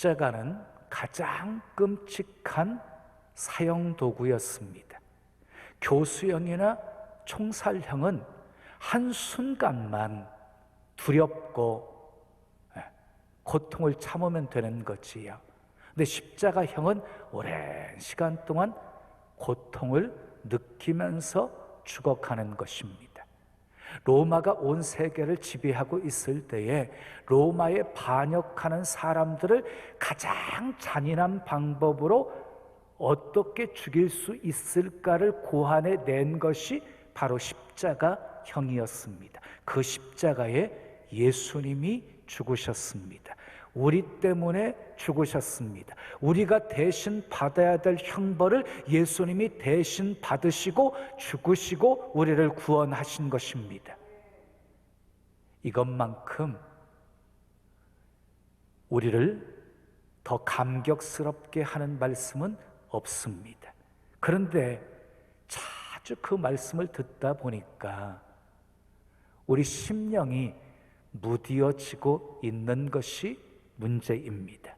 십자가는 가장 끔찍한 사형도구였습니다. 교수형이나 총살형은 한순간만 두렵고 고통을 참으면 되는 거지요. 근데 십자가형은 오랜 시간 동안 고통을 느끼면서 죽어가는 것입니다. 로마가 온 세계를 지배하고 있을 때에 로마에 반역하는 사람들을 가장 잔인한 방법으로 어떻게 죽일 수 있을까를 고안해 낸 것이 바로 십자가형이었습니다. 그 십자가에 예수님이 죽으셨습니다. 우리 때문에 죽으셨습니다. 우리가 대신 받아야 될 형벌을 예수님이 대신 받으시고 죽으시고 우리를 구원하신 것입니다. 이것만큼 우리를 더 감격스럽게 하는 말씀은 없습니다. 그런데 자주 그 말씀을 듣다 보니까 우리 심령이 무디어지고 있는 것이 문제입니다.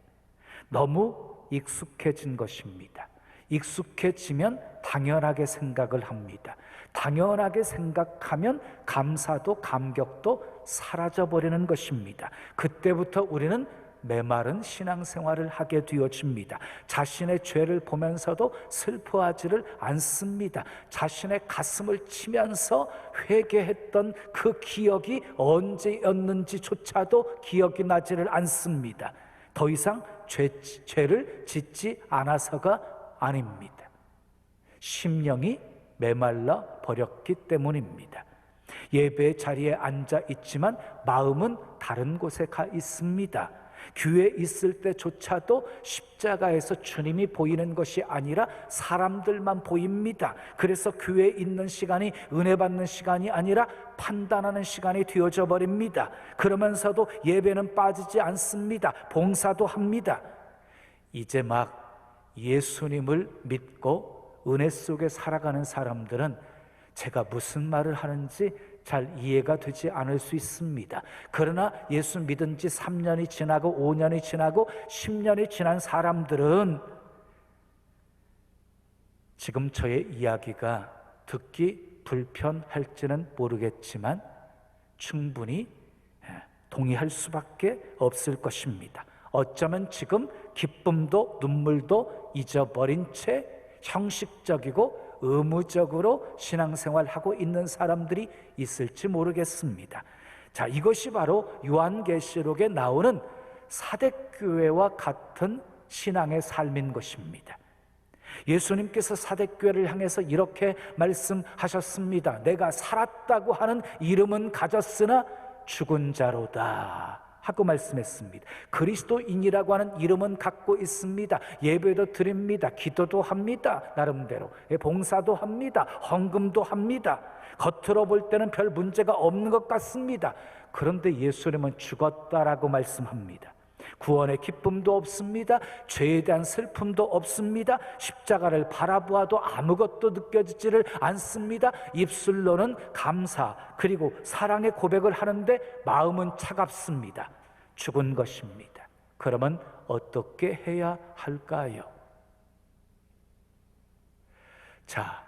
너무 익숙해진 것입니다. 익숙해지면 당연하게 생각을 합니다. 당연하게 생각하면 감사도 감격도 사라져버리는 것입니다. 그때부터 우리는 메마른 신앙생활을 하게 되어집니다. 자신의 죄를 보면서도 슬퍼하지를 않습니다. 자신의 가슴을 치면서 회개했던 그 기억이 언제였는지조차도 기억이 나지를 않습니다. 더 이상 죄를 짓지 않아서가 아닙니다. 심령이 메말라 버렸기 때문입니다. 예배 자리에 앉아 있지만 마음은 다른 곳에 가 있습니다. 교회에 있을 때조차도 십자가에서 주님이 보이는 것이 아니라 사람들만 보입니다. 그래서 교회에 있는 시간이 은혜 받는 시간이 아니라 판단하는 시간이 되어져 버립니다. 그러면서도 예배는 빠지지 않습니다. 봉사도 합니다. 이제 막 예수님을 믿고 은혜 속에 살아가는 사람들은 제가 무슨 말을 하는지 잘 이해가 되지 않을 수 있습니다. 그러나 예수 믿은 지 3년이 지나고 5년이 지나고 10년이 지난 사람들은 지금 저의 이야기가 듣기 불편할지는 모르겠지만 충분히 동의할 수밖에 없을 것입니다. 어쩌면 지금 기쁨도 눈물도 잊어버린 채 형식적이고 의무적으로 신앙생활하고 있는 사람들이 있을지 모르겠습니다. 자, 이것이 바로 요한계시록에 나오는 사대교회와 같은 신앙의 삶인 것입니다. 예수님께서 사대교회를 향해서 이렇게 말씀하셨습니다. 내가 살았다고 하는 이름은 가졌으나 죽은 자로다 하고 말씀했습니다. 그리스도인이라고 하는 이름은 갖고 있습니다. 예배도 드립니다. 기도도 합니다. 나름대로 봉사도 합니다. 헌금도 합니다. 겉으로 볼 때는 별 문제가 없는 것 같습니다. 그런데 예수님은 죽었다라고 말씀합니다. 구원의 기쁨도 없습니다. 죄에 대한 슬픔도 없습니다. 십자가를 바라보아도 아무것도 느껴지지를 않습니다. 입술로는 감사 그리고 사랑의 고백을 하는데 마음은 차갑습니다. 죽은 것입니다. 그러면 어떻게 해야 할까요? 자,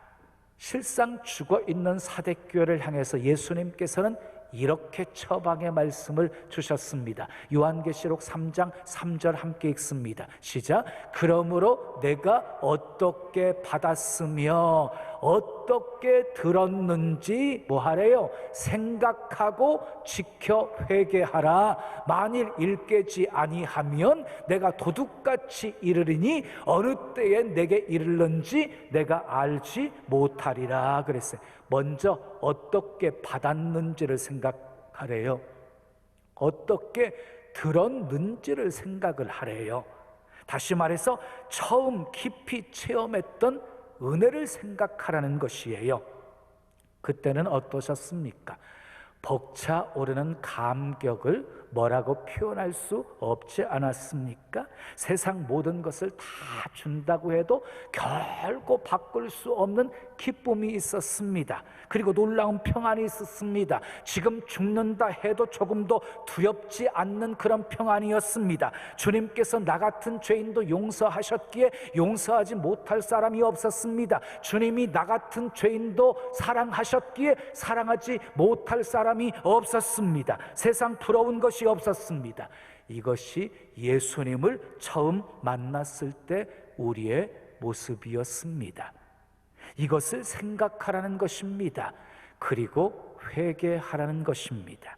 실상 죽어있는 사대교회를 향해서 예수님께서는 이렇게 처방의 말씀을 주셨습니다. 요한계시록 3장 3절 함께 읽습니다. 시작. 그러므로 내가 어떻게 받았으며 어떻게 들었는지 뭐하래요? 생각하고 지켜 회개하라. 만일 일깨지 아니하면 내가 도둑같이 이르리니 어느 때에 내게 이르는지 내가 알지 못하리라 그랬어요. 먼저 어떻게 받았는지를 생각하래요. 어떻게 들었는지를 생각을 하래요. 다시 말해서 처음 깊이 체험했던 은혜를 생각하라는 것이에요. 그때는 어떠셨습니까? 벅차오르는 감격을 뭐라고 표현할 수 없지 않았습니까? 세상 모든 것을 다 준다고 해도 결코 바꿀 수 없는 기쁨이 있었습니다. 그리고 놀라운 평안이 있었습니다. 지금 죽는다 해도 조금도 두렵지 않는 그런 평안이었습니다. 주님께서 나 같은 죄인도 용서하셨기에 용서하지 못할 사람이 없었습니다. 주님이 나 같은 죄인도 사랑하셨기에 사랑하지 못할 사람이 없었습니다. 세상 부러운 것이 없었습니다. 이것이 예수님을 처음 만났을 때 우리의 모습이었습니다. 이것을 생각하라는 것입니다. 그리고 회개하라는 것입니다.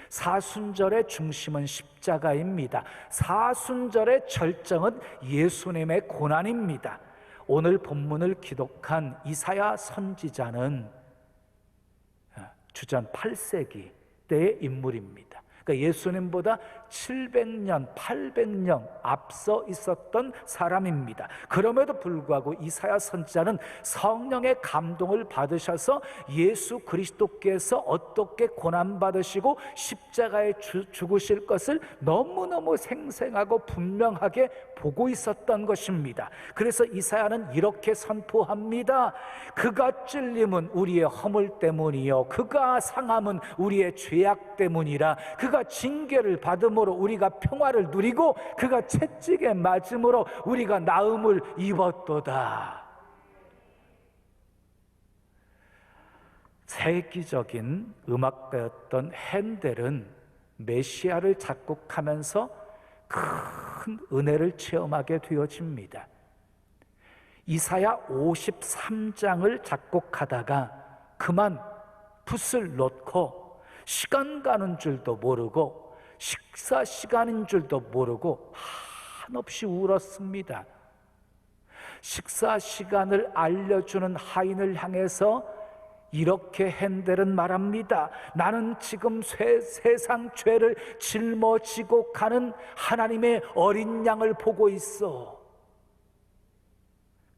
사순절의 중심은 십자가입니다. 사순절의 절정은 예수님의 고난입니다. 오늘 본문을 기록한 이사야 선지자는 주전 8세기 때의 인물입니다. 그러니까 예수님보다 700년, 800년 앞서 있었던 사람입니다. 그럼에도 불구하고 이사야 선지자는 성령의 감동을 받으셔서 예수 그리스도께서 어떻게 고난받으시고 십자가에 죽으실 것을 너무너무 생생하고 분명하게 보고 있었던 것입니다. 그래서 이사야는 이렇게 선포합니다. 그가 찔림은 우리의 허물 때문이요 그가 상함은 우리의 죄악 때문이라. 그가 징계를 받음으로 우리가 평화를 누리고 그가 채찍에 맞음으로 우리가 나음을 입었도다. 세기적인 음악가였던 핸델은 메시아를 작곡하면서 큰 은혜를 체험하게 되어집니다. 이사야 53장을 작곡하다가 그만 붓을 놓고 시간 가는 줄도 모르고 식사 시간인 줄도 모르고 한없이 울었습니다. 식사 시간을 알려주는 하인을 향해서 이렇게 핸델은 말합니다. 나는 지금 세상 죄를 짊어지고 가는 하나님의 어린 양을 보고 있어.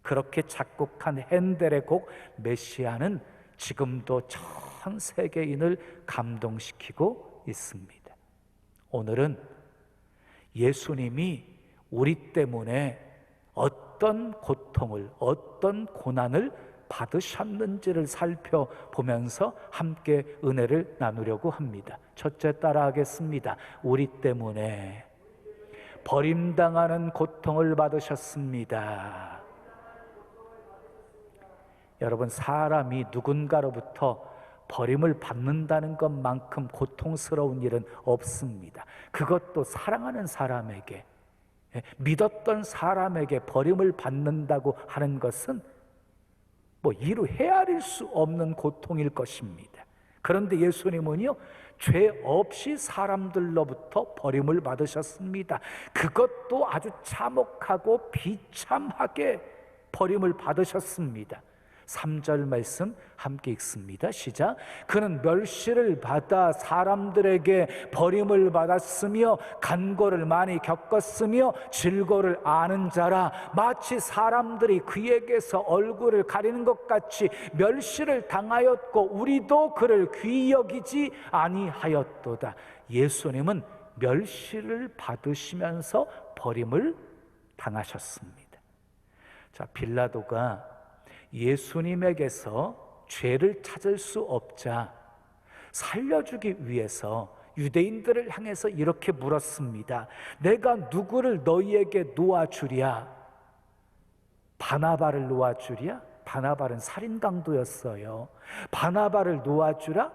그렇게 작곡한 핸델의 곡 메시아는 지금도 전 세계인을 감동시키고 있습니다. 오늘은 예수님이 우리 때문에 어떤 고통을, 어떤 고난을 받으셨는지를 살펴보면서 함께 은혜를 나누려고 합니다. 첫째 따라하겠습니다. 우리 때문에 버림당하는 고통을 받으셨습니다. 여러분, 사람이 누군가로부터 버림을 받는다는 것만큼 고통스러운 일은 없습니다. 그것도 사랑하는 사람에게, 믿었던 사람에게 버림을 받는다고 하는 것은 이루 헤아릴 수 없는 고통일 것입니다. 그런데 예수님은요, 죄 없이 사람들로부터 버림을 받으셨습니다. 그것도 아주 참혹하고 비참하게 버림을 받으셨습니다. 3절 말씀 함께 읽습니다. 시작. 그는 멸시를 받아 사람들에게 버림을 받았으며 간고를 많이 겪었으며 질고를 아는 자라. 마치 사람들이 그에게서 얼굴을 가리는 것 같이 멸시를 당하였고 우리도 그를 귀히 여기지 아니하였도다. 예수님은 멸시를 받으시면서 버림을 당하셨습니다. 자, 빌라도가 예수님에게서 죄를 찾을 수 없자 살려주기 위해서 유대인들을 향해서 이렇게 물었습니다. 내가 누구를 너희에게 놓아주랴? 바나바를 놓아주랴? 바나바는 살인강도였어요. 바나바를 놓아주라?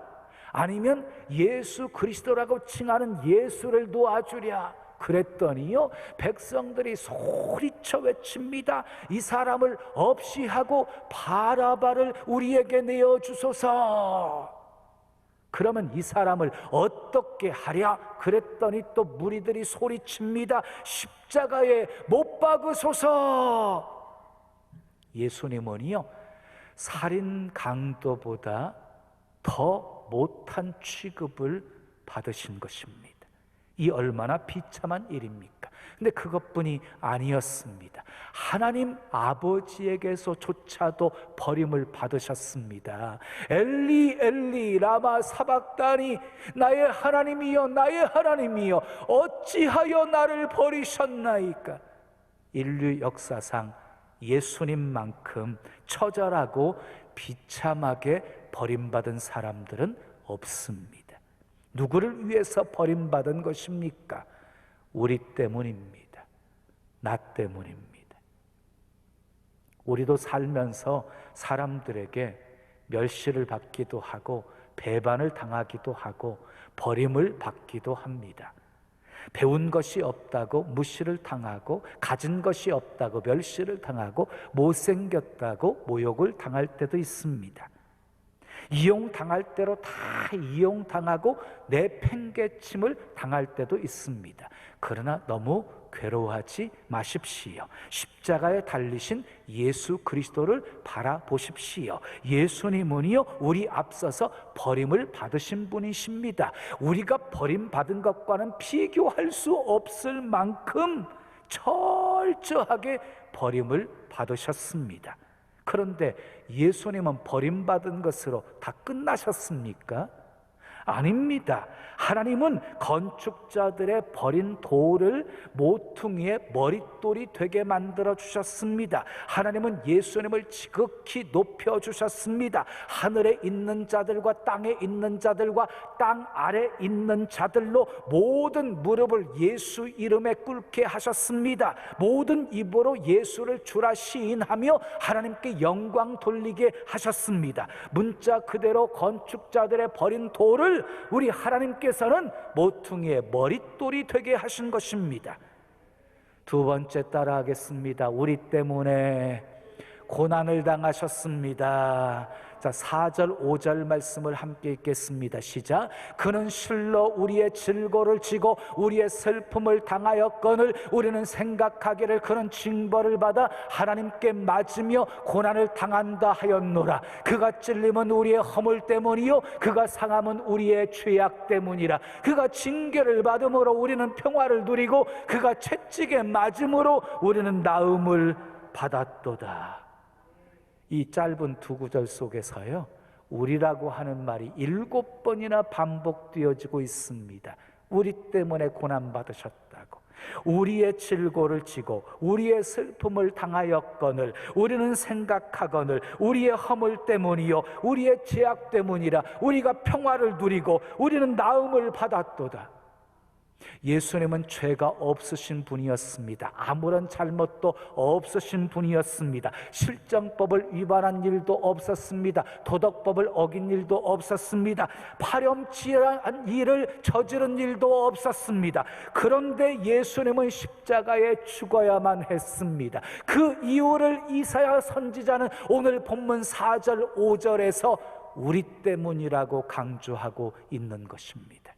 아니면 예수 그리스도라고 칭하는 예수를 놓아주랴? 그랬더니요, 백성들이 소리쳐 외칩니다. 이 사람을 없이 하고 바라바를 우리에게 내어주소서. 그러면 이 사람을 어떻게 하랴? 그랬더니 또 무리들이 소리칩니다. 십자가에 못 박으소서. 예수님은요, 살인 강도보다 더 못한 취급을 받으신 것입니다. 이 얼마나 비참한 일입니까? 근데 그것뿐이 아니었습니다. 하나님 아버지에게서조차도 버림을 받으셨습니다. 엘리 엘리 라마 사박다니, 나의 하나님이여 나의 하나님이여 어찌하여 나를 버리셨나이까. 인류 역사상 예수님만큼 처절하고 비참하게 버림받은 사람들은 없습니다. 누구를 위해서 버림받은 것입니까? 우리 때문입니다. 나 때문입니다. 우리도 살면서 사람들에게 멸시를 받기도 하고 배반을 당하기도 하고 버림을 받기도 합니다. 배운 것이 없다고 무시를 당하고, 가진 것이 없다고 멸시를 당하고, 못생겼다고 모욕을 당할 때도 있습니다. 이용당할 대로 다 이용당하고 내팽개침을 당할 때도 있습니다. 그러나 너무 괴로워하지 마십시오. 십자가에 달리신 예수 그리스도를 바라보십시오. 예수님은요, 우리 앞서서 버림을 받으신 분이십니다. 우리가 버림받은 것과는 비교할 수 없을 만큼 철저하게 버림을 받으셨습니다. 그런데 예수님은 버림받은 것으로 다 끝나셨습니까? 아닙니다. 하나님은 건축자들의 버린 돌을 모퉁이의 머릿돌이 되게 만들어 주셨습니다. 하나님은 예수님을 지극히 높여 주셨습니다. 하늘에 있는 자들과 땅에 있는 자들과 땅 아래 있는 자들로 모든 무릎을 예수 이름에 꿇게 하셨습니다. 모든 입으로 예수를 주라 시인하며 하나님께 영광 돌리게 하셨습니다. 문자 그대로 건축자들의 버린 돌을 우리 하나님께서는 모퉁이의 머릿돌이 되게 하신 것입니다. 두 번째 따라하겠습니다. 우리 때문에 고난을 당하셨습니다. 자, 4절 5절 말씀을 함께 읽겠습니다. 시작. 그는 실로 우리의 질고를 지고 우리의 슬픔을 당하였거늘 우리는 생각하기를 그는 징벌을 받아 하나님께 맞으며 고난을 당한다 하였노라. 그가 찔림은 우리의 허물 때문이요 그가 상함은 우리의 죄악 때문이라. 그가 징계를 받음으로 우리는 평화를 누리고 그가 채찍에 맞음으로 우리는 나음을 받았도다. 이 짧은 두 구절 속에서요, 우리라고 하는 말이 7번이나 반복되어지고 있습니다. 우리 때문에 고난받으셨다고, 우리의 질고를 지고 우리의 슬픔을 당하였거늘 우리는 생각하거늘 우리의 허물 때문이요 우리의 죄악 때문이라. 우리가 평화를 누리고 우리는 나음을 받았도다. 예수님은 죄가 없으신 분이었습니다. 아무런 잘못도 없으신 분이었습니다. 실정법을 위반한 일도 없었습니다. 도덕법을 어긴 일도 없었습니다. 파렴치한 일을 저지른 일도 없었습니다. 그런데 예수님은 십자가에 죽어야만 했습니다. 그 이유를 이사야 선지자는 오늘 본문 4절 5절에서 우리 때문이라고 강조하고 있는 것입니다.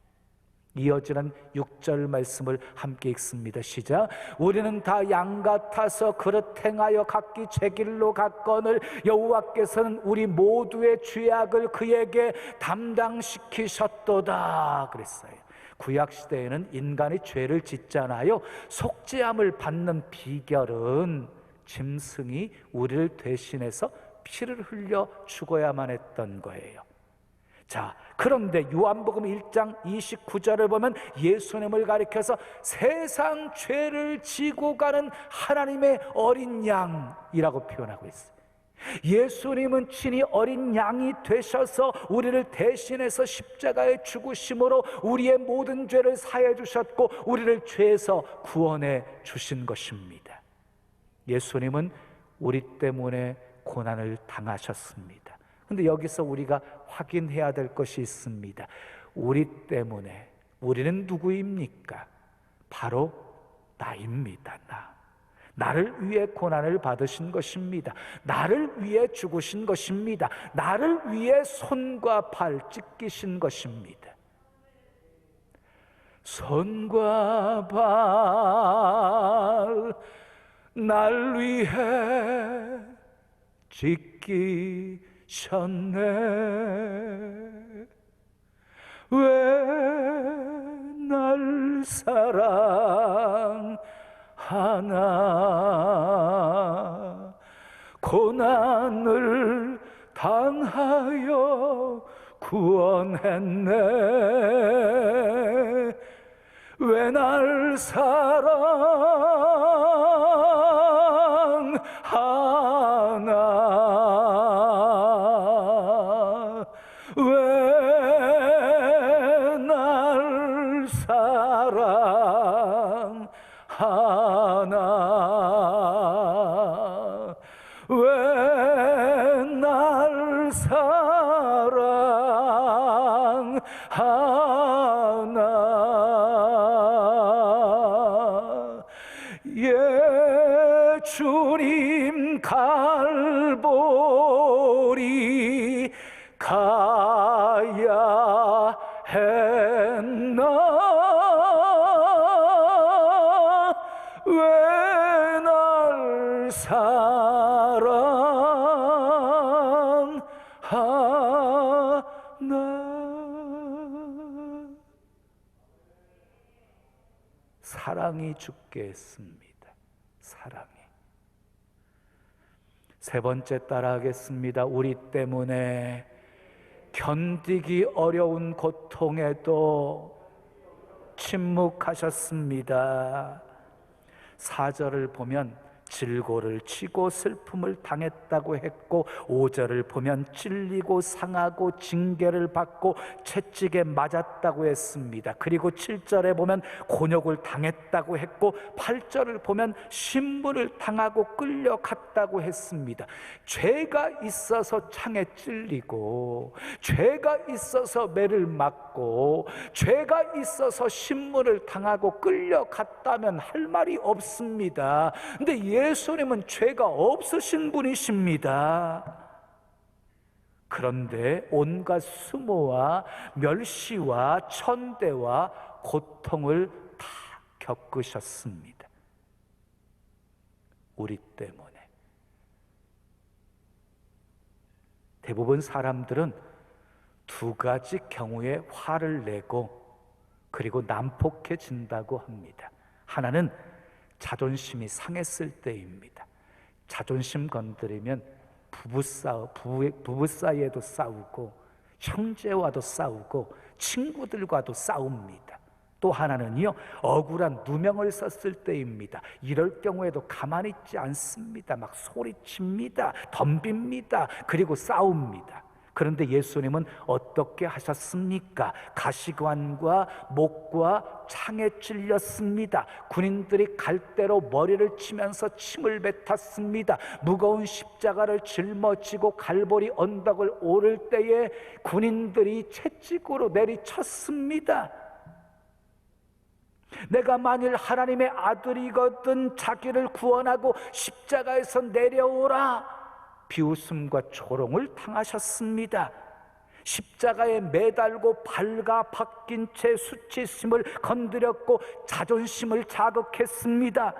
이어지는 6절 말씀을 함께 읽습니다. 시작. 우리는 다 양 같아서 그릇 행하여 각기 제 길로 갔거늘 여호와께서는 우리 모두의 죄악을 그에게 담당시키셨도다 그랬어요. 구약시대에는 인간이 죄를 짓잖아요. 속죄함을 받는 비결은 짐승이 우리를 대신해서 피를 흘려 죽어야만 했던 거예요. 자, 그런데 요한복음 1장 29절을 보면 예수님을 가리켜서 세상 죄를 지고 가는 하나님의 어린 양이라고 표현하고 있어요. 예수님은 친히 어린 양이 되셔서 우리를 대신해서 십자가에 죽으심으로 우리의 모든 죄를 사해 주셨고 우리를 죄에서 구원해 주신 것입니다. 예수님은 우리 때문에 고난을 당하셨습니다. 근데 여기서 우리가 확인해야 될 것이 있습니다. 우리 때문에, 우리는 누구입니까? 바로 나입니다. 나를 위해 고난을 받으신 것입니다. 나를 위해 죽으신 것입니다. 나를 위해 손과 발 찢기신 것입니다. 손과 발 날 위해 찢기셨네. 왜 날 구원했네. 왜 날 사랑하나. 왜 날 사랑하나. 왜 날 사랑하나. 예, 주님 갈보리 가야 했나. 왜 날 사랑하나. 사랑이 죽게 했습니다. 사랑이. 세 번째 따라하겠습니다. 우리 때문에 견디기 어려운 고통에도 침묵하셨습니다. 4절을 보면 질고를 치고 슬픔을 당했다고 했고, 5절을 보면 찔리고 상하고 징계를 받고 채찍에 맞았다고 했습니다. 그리고 7절에 보면 곤욕을 당했다고 했고, 8절을 보면 신문을 당하고 끌려갔다고 했습니다. 죄가 있어서 창에 찔리고, 죄가 있어서 매를 맞고, 죄가 있어서 신문을 당하고 끌려갔다면 할 말이 없습니다. 근데 예수님은 죄가 없으신 분이십니다. 그런데 온갖 수모와 멸시와 천대와 고통을 다 겪으셨습니다. 우리 때문에. 대부분 사람들은 두 가지 경우에 화를 내고 그리고 난폭해진다고 합니다. 하나는 자존심이 상했을 때입니다. 자존심 건드리면 부부 사이에도 싸우고, 형제와도 싸우고, 친구들과도 싸웁니다. 또 하나는요, 억울한 누명을 썼을 때입니다. 이럴 경우에도 가만히 있지 않습니다. 막 소리칩니다. 덤빕니다. 그리고 싸웁니다. 그런데 예수님은 어떻게 하셨습니까? 가시관과 목과 창에 찔렸습니다. 군인들이 갈대로 머리를 치면서 침을 뱉었습니다. 무거운 십자가를 짊어지고 갈보리 언덕을 오를 때에 군인들이 채찍으로 내리쳤습니다. 내가 만일 하나님의 아들이거든 자기를 구원하고 십자가에서 내려오라. 비웃음과 조롱을 당하셨습니다. 십자가에 매달고 발가 바뀐 채 수치심을 건드렸고 자존심을 자극했습니다.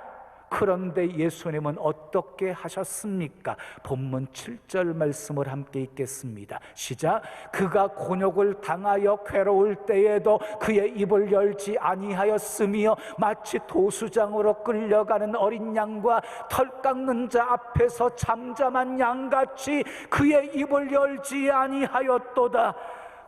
그런데 예수님은 어떻게 하셨습니까? 본문 7절 말씀을 함께 읽겠습니다. 시작. 그가 곤욕을 당하여 괴로울 때에도 그의 입을 열지 아니하였으며 마치 도수장으로 끌려가는 어린 양과 털 깎는 자 앞에서 잠잠한 양같이 그의 입을 열지 아니하였도다.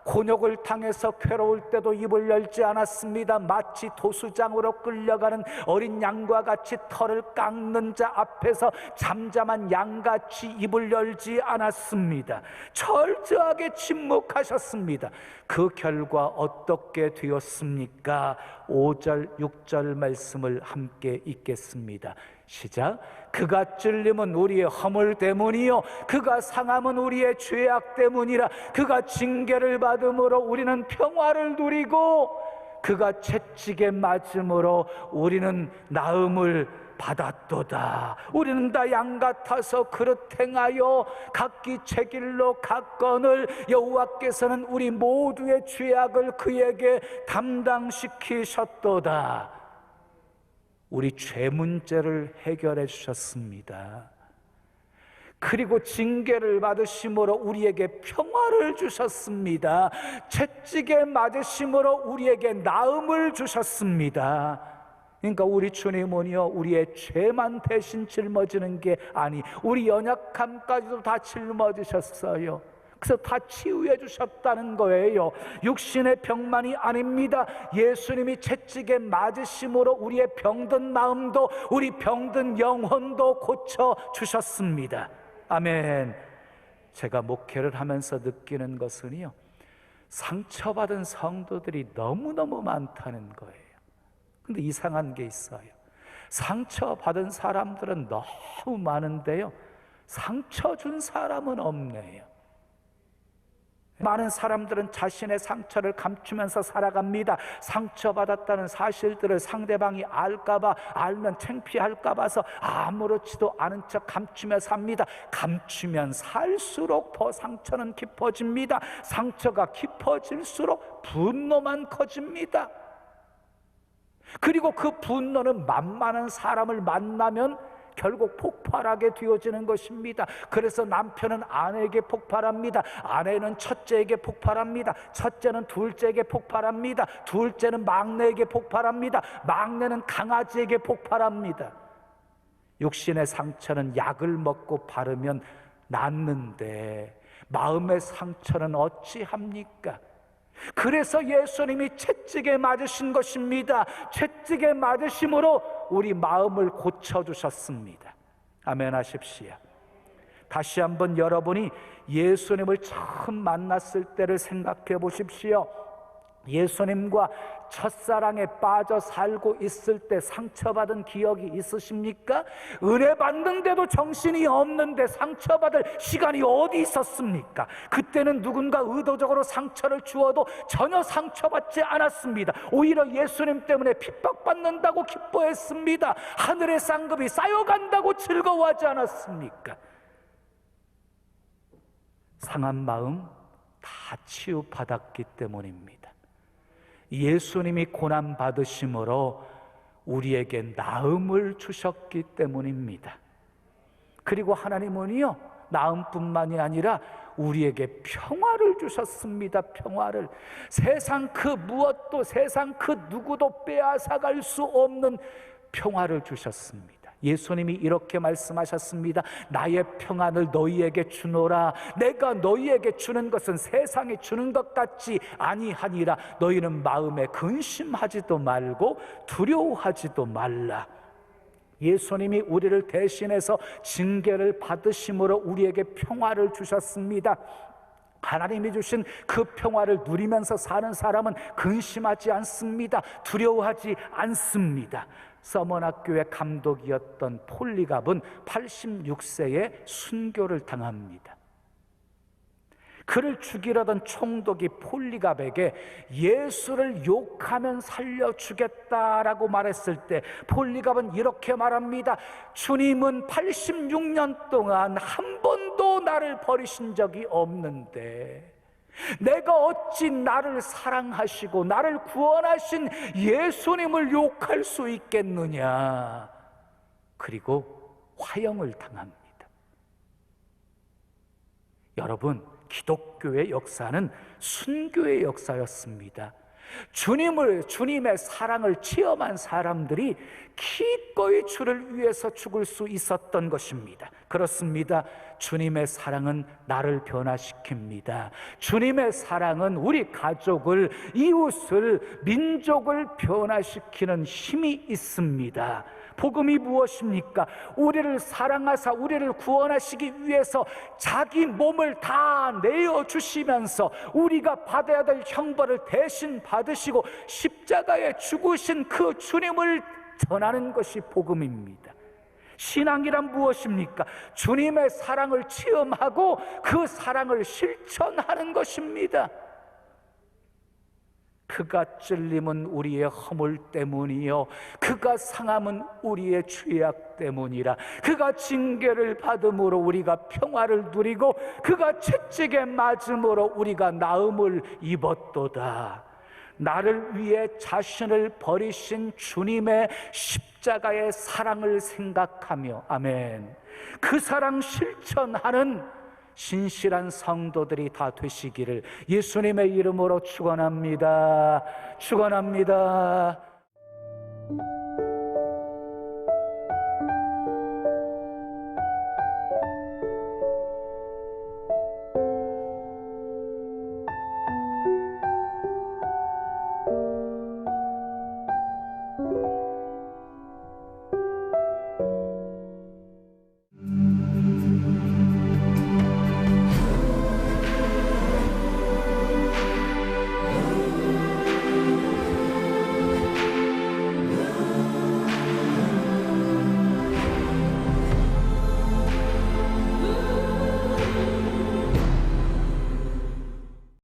곤욕을 당해서 괴로울 때도 입을 열지 않았습니다. 마치 도수장으로 끌려가는 어린 양과 같이 털을 깎는 자 앞에서 잠잠한 양같이 입을 열지 않았습니다. 철저하게 침묵하셨습니다. 그 결과 어떻게 되었습니까? 5절, 6절 말씀을 함께 읽겠습니다. 시작. 그가 찔림은 우리의 허물 때문이요 그가 상함은 우리의 죄악 때문이라. 그가 징계를 받음으로 우리는 평화를 누리고 그가 채찍에 맞음으로 우리는 나음을 받았도다. 우리는 다 양 같아서 그릇 행하여 각기 제 길로 갔거늘 여호와께서는 우리 모두의 죄악을 그에게 담당시키셨도다. 우리 죄 문제를 해결해 주셨습니다. 그리고 징계를 받으심으로 우리에게 평화를 주셨습니다. 채찍에 맞으심으로 우리에게 나음을 주셨습니다. 그러니까 우리 주님은요, 우리의 죄만 대신 짊어지는 게 아니 우리 연약함까지도 다 짊어지셨어요. 그래서 다 치유해 주셨다는 거예요. 육신의 병만이 아닙니다. 예수님이 채찍에 맞으심으로 우리의 병든 마음도, 우리 병든 영혼도 고쳐 주셨습니다. 아멘. 제가 목회를 하면서 느끼는 것은요, 상처받은 성도들이 너무너무 많다는 거예요. 근데 이상한 게 있어요. 상처받은 사람들은 너무 많은데요, 상처 준 사람은 없네요. 많은 사람들은 자신의 상처를 감추면서 살아갑니다. 상처받았다는 사실들을 상대방이 알까봐, 알면 창피할까 봐서 아무렇지도 않은 척 감추며 삽니다. 감추면 살수록 더 상처는 깊어집니다. 상처가 깊어질수록 분노만 커집니다. 그리고 그 분노는 만만한 사람을 만나면 결국 폭발하게 되어지는 것입니다. 그래서 남편은 아내에게 폭발합니다. 아내는 첫째에게 폭발합니다. 첫째는 둘째에게 폭발합니다. 둘째는 막내에게 폭발합니다. 막내는 강아지에게 폭발합니다. 육신의 상처는 약을 먹고 바르면 낫는데 마음의 상처는 어찌합니까? 그래서 예수님이 채찍에 맞으신 것입니다. 채찍에 맞으심으로 우리 마음을 고쳐주셨습니다. 아멘 하십시오. 다시 한번 여러분이 예수님을 처음 만났을 때를 생각해 보십시오. 예수님과 첫사랑에 빠져 살고 있을 때 상처받은 기억이 있으십니까? 은혜 받는데도 정신이 없는데 상처받을 시간이 어디 있었습니까? 그때는 누군가 의도적으로 상처를 주어도 전혀 상처받지 않았습니다. 오히려 예수님 때문에 핍박받는다고 기뻐했습니다. 하늘의 쌍급이 쌓여간다고 즐거워하지 않았습니까? 상한 마음 다 치유받았기 때문입니다. 예수님이 고난 받으심으로 우리에게 나음을 주셨기 때문입니다. 그리고 하나님은요, 나음뿐만이 아니라 우리에게 평화를 주셨습니다. 평화를. 세상 그 무엇도, 세상 그 누구도 빼앗아갈 수 없는 평화를 주셨습니다. 예수님이 이렇게 말씀하셨습니다. 나의 평안을 너희에게 주노라. 내가 너희에게 주는 것은 세상이 주는 것 같지 아니하니라. 너희는 마음에 근심하지도 말고 두려워하지도 말라. 예수님이 우리를 대신해서 징계를 받으심으로 우리에게 평화를 주셨습니다. 하나님이 주신 그 평화를 누리면서 사는 사람은 근심하지 않습니다. 두려워하지 않습니다. 서머나교회 감독이었던 폴리갑은 86세에 순교를 당합니다. 그를 죽이려던 총독이 폴리갑에게 예수를 욕하면 살려주겠다라고 말했을 때 폴리갑은 이렇게 말합니다. 주님은 86년 동안 한 번도 나를 버리신 적이 없는데 내가 어찌 나를 사랑하시고 나를 구원하신 예수님을 욕할 수 있겠느냐. 그리고 화형을 당합니다. 여러분, 기독교의 역사는 순교의 역사였습니다. 주님의 사랑을 체험한 사람들이 기꺼이 주를 위해서 죽을 수 있었던 것입니다. 그렇습니다. 주님의 사랑은 나를 변화시킵니다. 주님의 사랑은 우리 가족을, 이웃을, 민족을 변화시키는 힘이 있습니다. 복음이 무엇입니까? 우리를 사랑하사 우리를 구원하시기 위해서 자기 몸을 다 내어주시면서 우리가 받아야 될 형벌을 대신 받으시고 십자가에 죽으신 그 주님을 전하는 것이 복음입니다. 신앙이란 무엇입니까? 주님의 사랑을 체험하고 그 사랑을 실천하는 것입니다. 그가 찔림은 우리의 허물 때문이요 그가 상함은 우리의 죄악 때문이라. 그가 징계를 받음으로 우리가 평화를 누리고 그가 채찍에 맞음으로 우리가 나음을 입었도다. 나를 위해 자신을 버리신 주님의 십자가의 사랑을 생각하며, 아멘, 그 사랑 실천하는 신실한 성도들이 다 되시기를 예수님의 이름으로 축원합니다. 축원합니다.